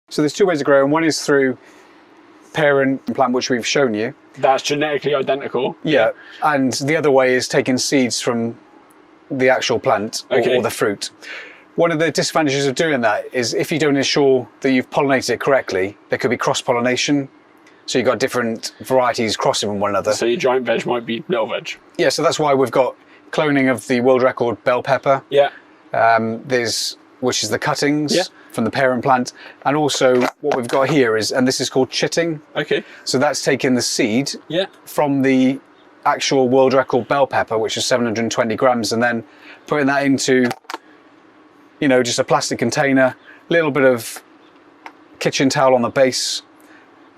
So there's two ways of growing. One is through parent plant, which we've shown you. That's genetically identical. Yeah. And the other way is taking seeds from the actual plant or the fruit. One of the disadvantages of doing that is if you don't ensure that you've pollinated it correctly, there could be cross-pollination. So you've got different varieties crossing with one another. So your giant veg might be little veg. Yeah, so that's why we've got cloning of the world record bell pepper. Yeah. Which is the cuttings from the parent plant. And also what we've got here is, and this is called chitting. Okay. So that's taking the seed from the actual world record bell pepper, which is 720 grams, and then putting that into, just a plastic container, a little bit of kitchen towel on the base,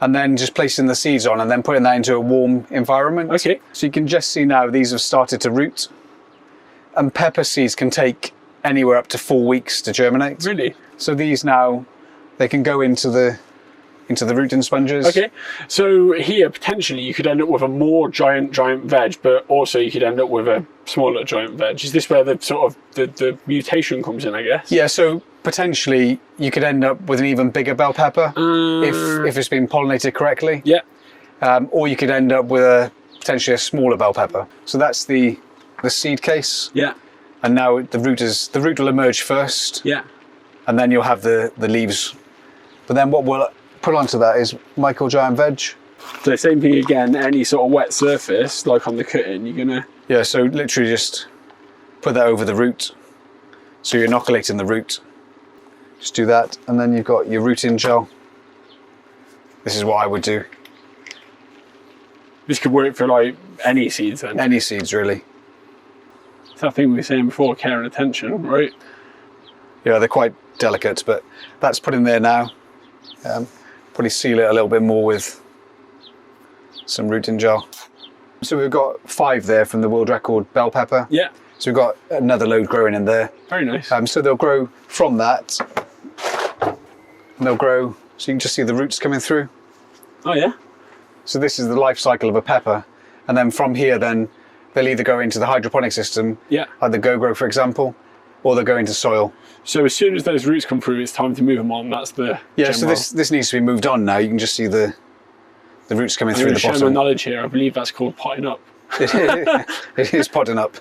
and then just placing the seeds on and then putting that into a warm environment. Okay. So you can just see now these have started to root. And pepper seeds can take anywhere up to 4 weeks to germinate. Really? So these now, they can go into the rooting sponges. Okay. So here, potentially, you could end up with a more giant veg, but also you could end up with a smaller giant veg. Is this where the sort of the mutation comes in, I guess? Yeah, so potentially you could end up with an even bigger bell pepper if it's been pollinated correctly. Yeah. Or you could end up with potentially a smaller bell pepper. So that's the seed case. Yeah. And now the root will emerge first. Yeah. And then you'll have the leaves. But then what we'll put onto that is Michael giant veg. So same thing again, any sort of wet surface, like on the cutting, you're gonna... Yeah, so literally just put that over the root. So you're inoculating the root. Just do that, and then you've got your rooting gel. This is what I would do. This could work for like any seeds then? Any seeds, really. It's that thing we were saying before, care and attention, right? Yeah, they're quite delicate, but that's put in there now. Probably seal it a little bit more with some rooting gel. So we've got 5 there from the world record bell pepper. Yeah. So we've got another load growing in there. Very nice. So they'll grow from that. And they'll grow, so you can just see the roots coming through. Oh yeah? So this is the life cycle of a pepper. And then from here, then they'll either go into the hydroponic system, like the GoGrow, for example, or they'll go into soil. So as soon as those roots come through, it's time to move them on. That's the so this needs to be moved on now. You can just see the roots coming through the bottom. Share my knowledge here. I believe that's called potting up. It is potting up.